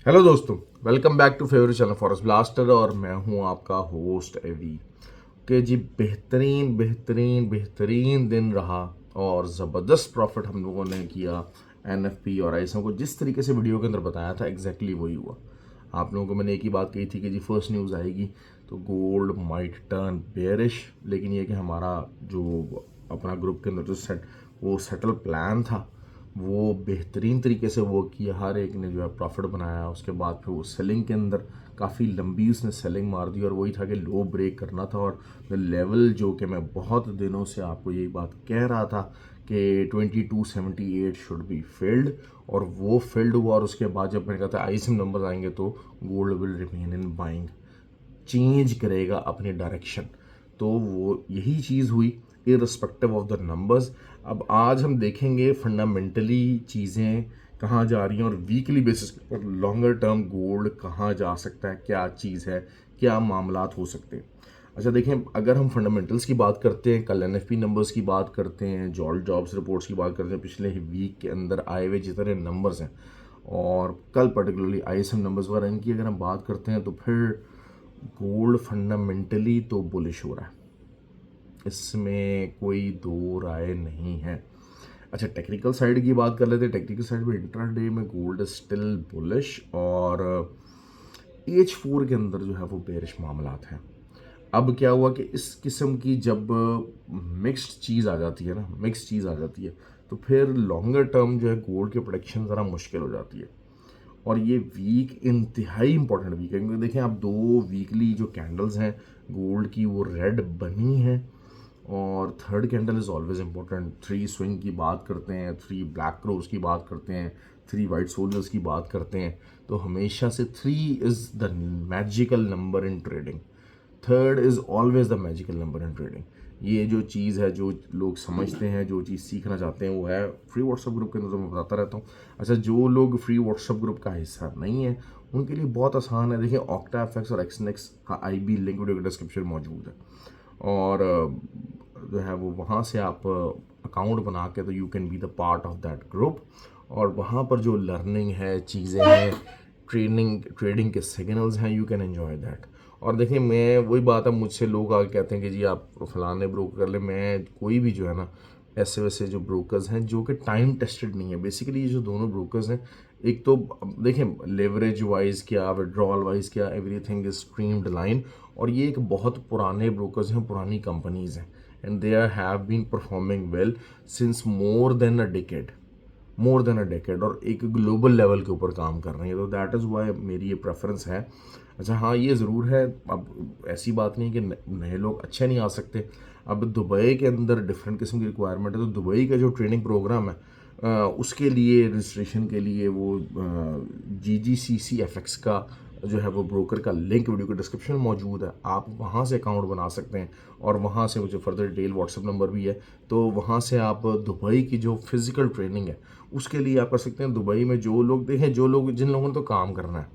Hello दोस्तों, welcome back to favourite channel forest blaster और मैं हूं आपका होस्ट एवी के जी। बेहतरीन बेहतरीन बेहतरीन दिन रहा और ज़बरदस्त प्रॉफिट हम लोगों ने किया। एनएफपी और आईएसएम को जिस तरीके से वीडियो के अंदर बताया था एग्जैक्टली वही हुआ। आप लोगों को मैंने एक ही बात कही थी कि जी फर्स्ट न्यूज़ आएगी तो गोल्ड माइट टर्न बेयरिश, लेकिन ये कि हमारा जो अपना ग्रुप के अंदर जो वो सेटल प्लान था वो बेहतरीन तरीके से वर्क किया। हर एक ने जो है प्रॉफिट बनाया। उसके बाद फिर वो सेलिंग के अंदर काफ़ी लंबी उसने सेलिंग मार दी और वही था कि लो ब्रेक करना था और द लेवल जो कि मैं बहुत दिनों से आपको यही बात कह रहा था कि 2278 शुड बी फिल्ड, और वो फिल्ड हुआ। और उसके बाद जब मैंने कहा था आईएसएम नंबर आएंगे तो gold will remain in buying, change करेगा अपने डायरेक्शन। तो वो यही चीज़ हुई इररिस्पेक्टिव ऑफ द नंबर्स। अब आज हम देखेंगे फंडामेंटली चीज़ें कहाँ जा रही हैं और वीकली बेसिस पर लॉन्गर टर्म गोल्ड कहाँ जा सकता है, क्या चीज़ है, क्या मामलात हो सकते हैं। अच्छा देखें, अगर हम फंडामेंटल्स की बात करते हैं, कल एनएफपी नंबर्स की बात करते हैं, जॉब्स रिपोर्ट्स की बात करते हैं, पिछले वीक के अंदर आए हुए जितने नंबर्स हैं, और कल पर्टिकुलरली आईएसएम नंबर्स वगैरह इनकी अगर हम बात करते हैं तो फिर गोल्ड फंडामेंटली तो बुलिश हो रहा है, इसमें कोई दो राय नहीं है। अच्छा, टेक्निकल साइड की बात कर लेते हैं। टेक्निकल साइड में इंट्राडे में गोल्ड स्टिल बुलिश और H4 के अंदर जो है वो बेरिश मामलात हैं। अब क्या हुआ कि इस किस्म की जब मिक्स्ड चीज़ आ जाती है ना, मिक्स चीज़ आ जाती है तो फिर लॉन्गर टर्म जो है गोल्ड की प्रोडक्शन ज़रा मुश्किल हो जाती है। और ये वीक इंतहाई इंपॉर्टेंट वीक है, क्योंकि देखें आप दो वीकली जो कैंडल्स हैं गोल्ड की वो रेड बनी है। और third candle is always important. Three swing की बात करते हैं, थ्री ब्लैक क्रोज की बात करते हैं, थ्री वाइट सोल्जर्स की बात करते हैं, तो हमेशा से three is the magical number in trading. Third is always the magical number in trading. ये जो चीज़ है, जो लोग समझते हैं, जो चीज़ सीखना चाहते हैं, वो है फ्री व्हाट्सअप ग्रुप के अंदर तो मैं बताता रहता हूँ। अच्छा, जो लोग फ्री व्हाट्सअप ग्रुप का हिस्सा नहीं है उनके लिए बहुत आसान है। देखिए, ऑक्टा एफएक्स और एक्सनेक्स का आईबी लिंक वीडियो के डिस्क्रिप्शन मौजूद है, और जो है वो वहाँ से आप अकाउंट बना के तो you can be the part of that group. और वहाँ पर जो लर्निंग है, चीज़ें हैं, ट्रेडिंग के सिग्नल्स हैं, यू कैन एंजॉय दैट। और देखिए, मैं वही बात है, मुझसे लोग आके कहते हैं कि जी आप फलाने ब्रोकर कर ले। मैं कोई भी जो है ना, ऐसे वैसे जो ब्रोकर्स हैं जो कि टाइम टेस्टेड नहीं है। बेसिकली ये जो दोनों ब्रोकर्स हैं, एक तो देखें लेवरेज वाइज क्या, विड्रॉल वाइज क्या, एवरीथिंग इज स्ट्रीम्ड लाइन। और ये एक बहुत पुराने ब्रोकर्स हैं, पुरानी कंपनीज हैं, and they have been performing well since more than a decade, और एक ग्लोबल लेवल के ऊपर काम कर रहे हैं। तो दैट इज़ वाई मेरी ये प्रेफरेंस है। अच्छा हाँ, ये ज़रूर है, अब ऐसी बात नहीं कि नए लोग अच्छे नहीं आ सकते। अब दुबई के अंदर डिफरेंट किस्म की रिक्वायरमेंट है, तो दुबई का जो ट्रेनिंग प्रोग्राम है उसके लिए रजिस्ट्रेशन के लिए वो GGCCFX का जो है वो ब्रोकर का लिंक वीडियो के डिस्क्रिप्शन में मौजूद है। आप वहाँ से अकाउंट बना सकते हैं, और वहाँ से मुझे फर्दर डिटेल व्हाट्सअप नंबर भी है, तो वहाँ से आप दुबई की जो फिज़िकल ट्रेनिंग है उसके लिए आप कर सकते हैं। दुबई में जो लोग देखें, जिन लोगों ने तो काम करना है,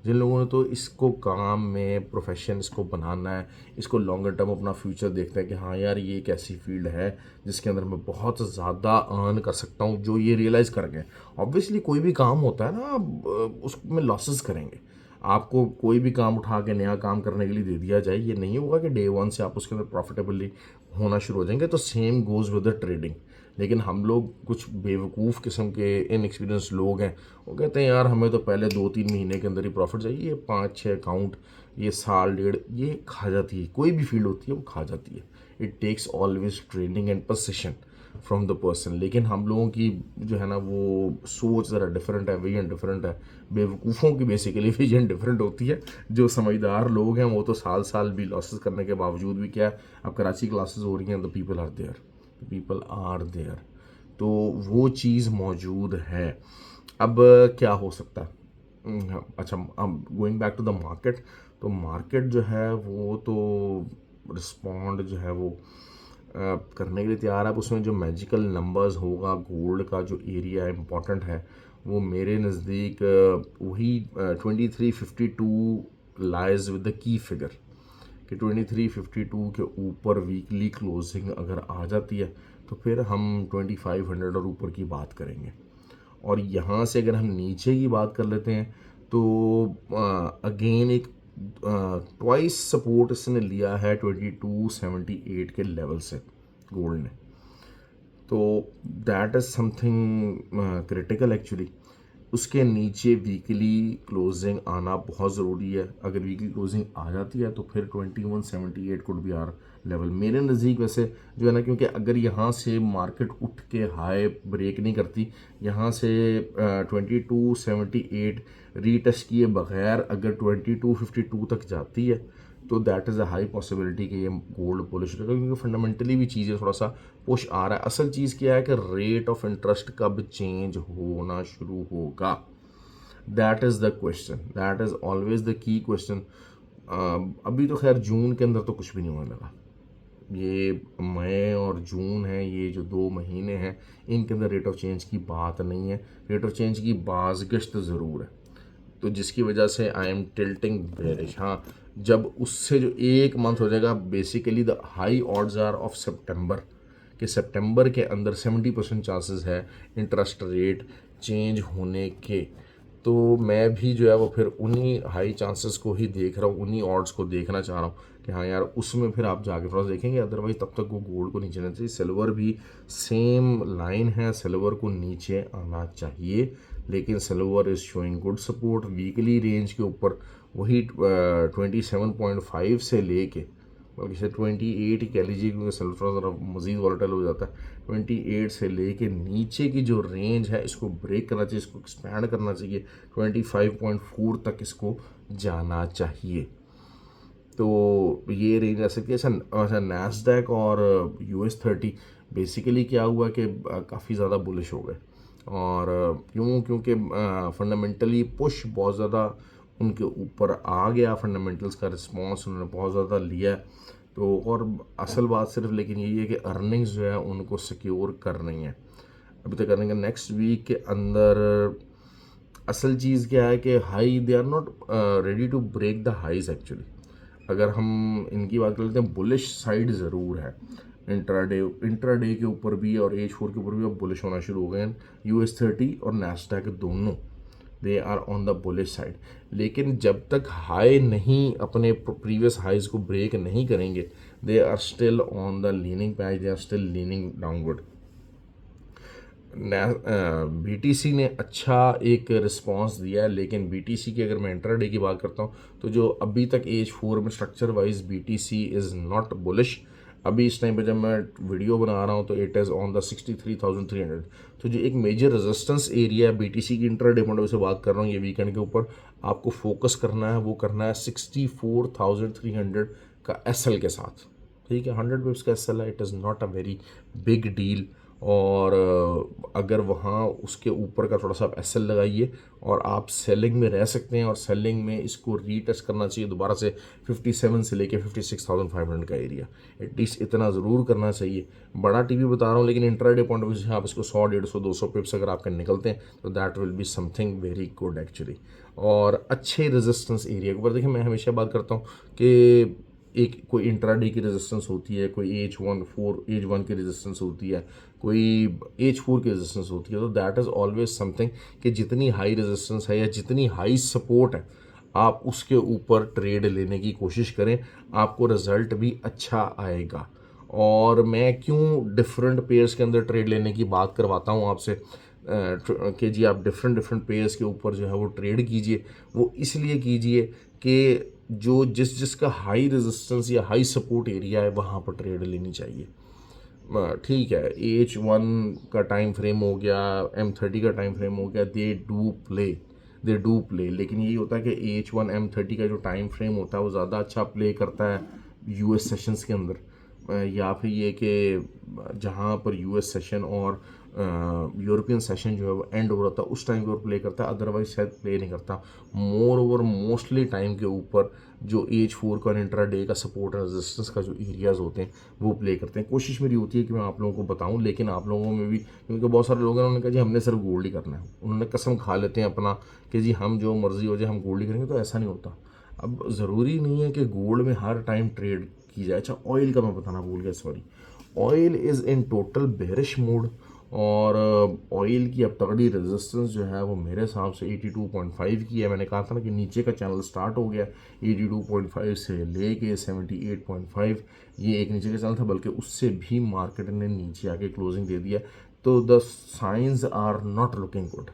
जिन लोगों ने तो इसको काम में प्रोफेशन इसको बनाना है, इसको लॉन्गर टर्म अपना फ्यूचर देखते हैं कि हाँ यार ये एक ऐसी फील्ड है जिसके अंदर मैं बहुत ज़्यादा अर्न कर सकता हूँ, जो ये रियलाइज़ कर गए। ऑब्वियसली कोई भी काम होता है ना, आप उसमें लॉसेस करेंगे। आपको कोई भी काम उठा के नया काम करने के लिए दे दिया जाए, ये नहीं होगा कि डे वन से आप उसके अंदर प्रॉफिटेबली होना शुरू हो जाएंगे। तो same goes with the trading. लेकिन हम लोग कुछ बेवकूफ़ किस्म के इनएक्सपीरियंस लोग हैं, वो कहते हैं यार हमें तो पहले 2-3 महीने के अंदर ही प्रॉफिट चाहिए, ये 5-6 अकाउंट, ये साल डेढ़, ये खा जाती है। कोई भी फील्ड होती है वो खा जाती है। It takes always training and position from the person. लेकिन हम लोगों की जो है ना वो सोच ज़रा डिफरेंट है, विजन डिफरेंट है। बेवकूफ़ों की बेसिकली विजन डिफरेंट होती है। जो समझदार लोग हैं वो तो साल साल भी लॉसेस करने के बावजूद भी क्या, अब कराची क्लासेस हो रही हैं, द पीपल आर देयर, तो वो चीज़ मौजूद है। अब क्या हो सकता है। अच्छा, अब going back to the market, तो मार्केट जो है वो तो रिस्पॉन्ड जो है वो करने के लिए तैयार है। अब उसमें जो मैजिकल नंबर्स होगा, गोल्ड का जो एरिया इम्पोर्टेंट है, वो मेरे नज़दीक वही 2352 lies with the key figure, कि 2352 के ऊपर वीकली क्लोजिंग अगर आ जाती है तो फिर हम 2500 और ऊपर की बात करेंगे। और यहाँ से अगर हम नीचे की बात कर लेते हैं तो अगेन एक ट्वाइस सपोर्ट इसने लिया है 2278 के लेवल से गोल्ड ने। तो that is something critical actually. उसके नीचे वीकली क्लोजिंग आना बहुत ज़रूरी है। अगर वीकली क्लोजिंग आ जाती है तो फिर 2178 कुड बी आर लेवल मेरे नज़दीक वैसे जो है ना, क्योंकि अगर यहाँ से मार्केट उठ के हाई ब्रेक नहीं करती, यहाँ से 2278 रीटेस्ट किए बगैर अगर 2252 तक जाती है तो that is a high possibility कि ये गोल्ड बुलिश रहेगा, क्योंकि फंडामेंटली भी चीज़ें थोड़ा सा पुश आ रहा है। असल चीज़ क्या है कि रेट ऑफ इंटरेस्ट कब चेंज होना शुरू होगा, that is the question, that is always the key question. अभी तो खैर जून के अंदर तो कुछ भी नहीं होने लगा। ये मई और जून है, ये जो 2 महीने हैं इनके अंदर रेट ऑफ चेंज की बात नहीं है। रेट ऑफ चेंज की बाज़गश्त ज़रूर है, तो जिसकी वजह से आई एम टिल्टिंग बेरिश। हाँ, जब उससे जो एक मंथ हो जाएगा, basically the high odds are of September, कि सितंबर के अंदर 70% चांसेस है इंटरेस्ट रेट चेंज होने के। तो मैं भी जो है वो फिर उन्हीं हाई चांसेस को ही देख रहा हूँ, उन्हीं ऑड्स को देखना चाह रहा हूँ कि हाँ यार उसमें फिर आप जाके थोड़ा सा देखेंगे। अदरवाइज तब तक वो गोल्ड को नीचे आना चाहिए। सिल्वर भी सेम लाइन है, सिल्वर को नीचे आना चाहिए, लेकिन silver is showing good support weekly range के ऊपर। वही 27.5 से लेके, बल्कि से 28 ही कह लीजिए, क्योंकि सिल्वर ज़रा मज़ीद वॉलेटाइल हो जाता है। 28 से लेके नीचे की जो रेंज है इसको ब्रेक करना चाहिए, इसको एक्सपैंड करना चाहिए, 25.4 तक इसको जाना चाहिए। तो ये रेंज आ सकती है। अच्छा नैस्डैक और US30 बेसिकली क्या हुआ कि काफ़ी ज़्यादा बुलिश हो गए, और क्यों, क्योंकि फंडामेंटली पुश बहुत ज़्यादा उनके ऊपर आ गया, फंडामेंटल्स का रिस्पॉन्स उन्होंने बहुत ज़्यादा लिया है। तो और असल बात सिर्फ लेकिन यही है कि अर्निंग्स जो है उनको सिक्योर कर रही हैं अभी तक करने का। नेक्स्ट वीक के अंदर असल चीज़ क्या है कि high they are not ready to break the highs actually. अगर हम इनकी बात कर लेते हैं, बुलिश साइड ज़रूर है। इंट्राडे के ऊपर भी और H4 के ऊपर भी अब बुलिश होना शुरू हो गए हैं। US30 और नैस्डैक दोनों they are on the bullish side. लेकिन जब तक हाई नहीं अपने प्रीवियस हाइज को ब्रेक नहीं करेंगे, they are still on the leaning patch, they are still leaning downward. BTC ने अच्छा एक रिस्पांस दिया है, लेकिन BTC की अगर मैं इंट्राडे की बात करता हूँ तो जो अभी तक H4 में structure wise BTC is not bullish. अभी इस टाइम पे जब मैं वीडियो बना रहा हूँ तो इट इज़ ऑन द 63,300। तो जो एक मेजर रेजिस्टेंस एरिया है BTC की इंट्राडे पॉइंट से बात कर रहा हूँ, ये वीकेंड के ऊपर आपको फोकस करना है, वो करना है 64,300 का SL के साथ। ठीक है, 100 पिप्स का SL है, it is not a very big deal. और अगर वहाँ उसके ऊपर का थोड़ा सा आप SL लगाइए और आप सेलिंग में रह सकते हैं, और सेलिंग में इसको रीटेस्ट करना चाहिए दोबारा से 57 से लेके 56,500 का एरिया, एटलीस्ट इतना ज़रूर करना चाहिए। बड़ा टीवी बता रहा हूँ, लेकिन इंट्राडे पॉइंट ऑफ व्यू से आप इसको 100, 150, 200 पिप्स अगर आपके निकलते हैं तो that will be something very good actually. और अच्छे रेजिस्टेंस एरिया के ऊपर देखिए, मैं हमेशा बात करता हूँ कि एक कोई इंट्राडे की रेजिस्टेंस होती है, कोई H1 की रेजिस्टेंस होती है, कोई H4 की रेजिस्टेंस होती है। तो दैट इज़ ऑलवेज समथिंग कि जितनी हाई रेजिस्टेंस है या जितनी हाई सपोर्ट है, आप उसके ऊपर ट्रेड लेने की कोशिश करें, आपको रिजल्ट भी अच्छा आएगा। और मैं क्यों डिफरेंट पेयर्स के अंदर ट्रेड लेने की बात करवाता हूँ आपसे कि जी आप डिफरेंट पेयर्स के ऊपर जो है वो ट्रेड कीजिए, वो इसलिए कीजिए कि जो जिसका हाई रेजिस्टेंस या हाई सपोर्ट एरिया है वहाँ पर ट्रेड लेनी चाहिए। ठीक है, H1 का टाइम फ्रेम हो गया, M30 का टाइम फ्रेम हो गया, दे डू प्ले। लेकिन यही होता है कि H1 M30 का जो टाइम फ्रेम होता है वो ज़्यादा अच्छा प्ले करता है US सेशंस के अंदर, या फिर ये कि जहाँ पर US सेशन और यूरोपियन सेशन जो है वो एंड हो रहा था उस टाइम के ऊपर प्ले करता है, अदरवाइज शायद प्ले नहीं करता। मोर ओवर मोस्टली टाइम के ऊपर जो H4 का इंट्राडे का सपोर्ट और रेजिस्टेंस का जो एरियाज़ होते हैं वो प्ले करते हैं। कोशिश मेरी होती है कि मैं आप लोगों को बताऊं, लेकिन आप लोगों में भी, क्योंकि बहुत सारे लोग हैं उन्होंने कहा जी हमने सिर्फ गोल्ड ही करना है, उन्होंने कसम खा लेते हैं अपना कि जी हम जो मर्जी हो जाए हम गोल्ड ही करेंगे, तो ऐसा नहीं होता। अब ज़रूरी नहीं है कि गोल्ड में हर टाइम ट्रेड की जाए। अच्छा ऑयल का मैं बताना भूल गया, sorry. Oil is in total bearish mode, और ऑयल की अब तगड़ी रेजिस्टेंस जो है वो मेरे हिसाब से 82.5 की है। मैंने कहा था ना कि नीचे का चैनल स्टार्ट हो गया 82.5 से लेके 78.5, ये एक नीचे का चैनल था, बल्कि उससे भी मार्केट ने नीचे आके क्लोजिंग दे दिया। तो the signs are not looking good,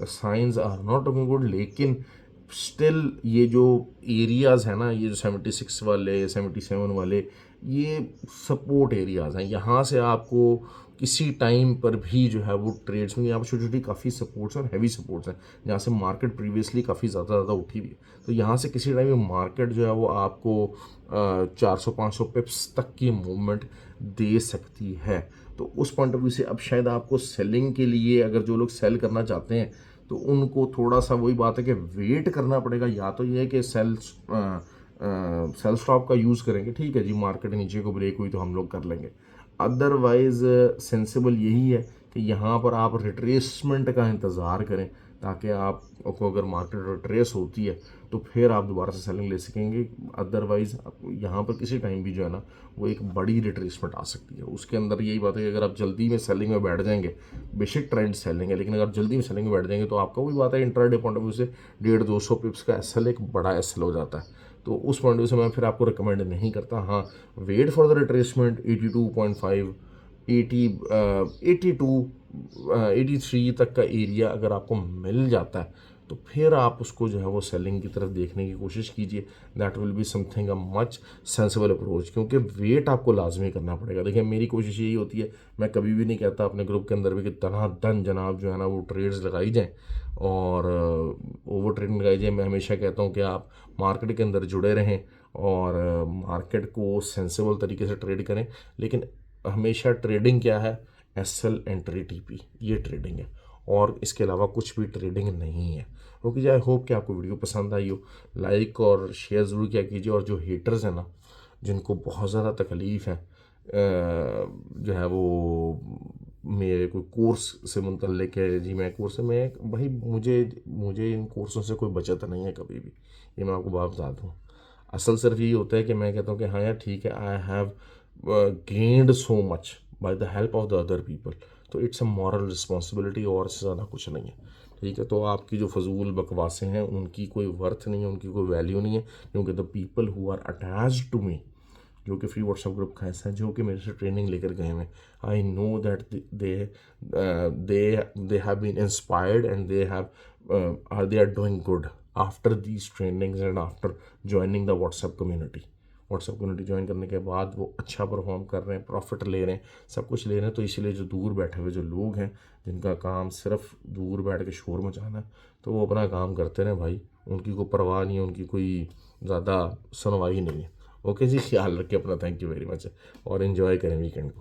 the signs are not looking good. लेकिन स्टिल ये जो एरियाज़ है ना, ये जो 76 वाले 77 वाले, ये सपोर्ट एरियाज़ हैं। यहाँ से आपको किसी टाइम पर भी जो है वो ट्रेड्स में यहाँ पर छोटी छोटी काफ़ी सपोर्ट्स और हैवी सपोर्ट्स हैं, जहाँ से मार्केट प्रीवियसली काफ़ी ज़्यादा उठी हुई है। तो यहाँ से किसी टाइम मार्केट जो है वो आपको 400-500 पिप्स तक की मूवमेंट दे सकती है। तो उस पॉइंट ऑफ व्यू से अब शायद आपको सेलिंग के लिए, अगर जो लोग सेल करना चाहते हैं, तो उनको थोड़ा सा वही बात है कि वेट करना पड़ेगा। या तो ये है कि सेल स्टॉप का यूज़ करेंगे, ठीक है जी, मार्केट नीचे को ब्रेक हुई तो हम लोग कर लेंगे। अदरवाइज़ सेंसिबल यही है कि यहाँ पर आप रिट्रेसमेंट का इंतज़ार करें, ताकि आपको अगर मार्केट रिट्रेस होती है तो फिर आप दोबारा से सेलिंग ले सकेंगे। अदरवाइज़ यहाँ पर किसी टाइम भी जो है ना वो एक बड़ी रिट्रेसमेंट आ सकती है। उसके अंदर यही बात है कि अगर आप जल्दी में सेलिंग में बैठ जाएंगे, बेशक ट्रेंड सेलिंग है, लेकिन अगर आप जल्दी में सेलिंग में बैठ जाएंगे तो आपका वही बात है, इंट्राडे पॉइंट ऑफ व्यू से 150-200 पिप्स का एसएल एक बड़ा एसएल हो जाता है। तो उस पॉइंट ऑफ व्यू से मैं फिर आपको रिकमेंड नहीं करता। हाँ, वेट फॉर द रिट्रेसमेंट 82.5, 80, 82, 83 तक का एरिया अगर आपको मिल जाता है तो फिर आप उसको जो है वो सेलिंग की तरफ देखने की कोशिश कीजिए। That will be something a much sensible approach, क्योंकि वेट आपको लाजमी करना पड़ेगा। देखिए, मेरी कोशिश यही होती है, मैं कभी भी नहीं कहता अपने ग्रुप के अंदर भी कि धन जनाब जो है ना वो ट्रेड्स लगाई जाएँ और ओवर ट्रेडिंग लगाई जाए। मैं हमेशा कहता हूँ कि आप मार्केट के अंदर जुड़े रहें और मार्केट को सेंसिबल तरीके से ट्रेड करें। लेकिन हमेशा ट्रेडिंग क्या है, एसएल एंट्री टीपी, ये ट्रेडिंग है, और इसके अलावा कुछ भी ट्रेडिंग नहीं है। ओके जी, आई होप कि आपको वीडियो पसंद आई हो। लाइक और शेयर ज़रूर किया कीजिए। और जो हेटर्स हैं ना, जिनको बहुत ज़्यादा तकलीफ़ है जो है वो मेरे कोई कोर्स से मुतल्लिक है जी, मैं कोर्स से मैं भाई, मुझे इन कोर्सों से कोई बचत नहीं है कभी भी, ये मैं आपको बात बता दूँ। असल सिर्फ यही होता है कि मैं कहता हूँ कि हाँ यार ठीक है, I have gained so much by the help of the other people, तो इट्स अ मॉरल रिस्पॉन्सिबिलिटी, और इससे ज़्यादा कुछ नहीं है। ठीक है, तो आपकी जो फजूल बकवासें हैं उनकी कोई वर्थ नहीं है, उनकी कोई वैल्यू नहीं है, क्योंकि the people who are attached to me, जो कि फ्री व्हाट्सएप ग्रुप का हिस्सा है, जो कि मेरे से ट्रेनिंग लेकर गए हैं, I know that they have been inspired and they are doing good after these trainings and after joining the WhatsApp community join करने के बाद वो अच्छा परफॉर्म कर रहे हैं, प्रॉफिट ले रहे हैं, सब कुछ ले रहे हैं। तो इसीलिए जो दूर बैठे हुए जो लोग हैं, जिनका काम सिर्फ दूर बैठ के शोर मचाना है, तो वो अपना काम करते रहें भाई, उनकी कोई परवाह नहीं है, उनकी कोई ज़्यादा सुनवाई नहीं है। ओके जी, ख्याल रखिए अपना, थैंक यू वेरी मच, और इन्जॉय करें वीकेंड को।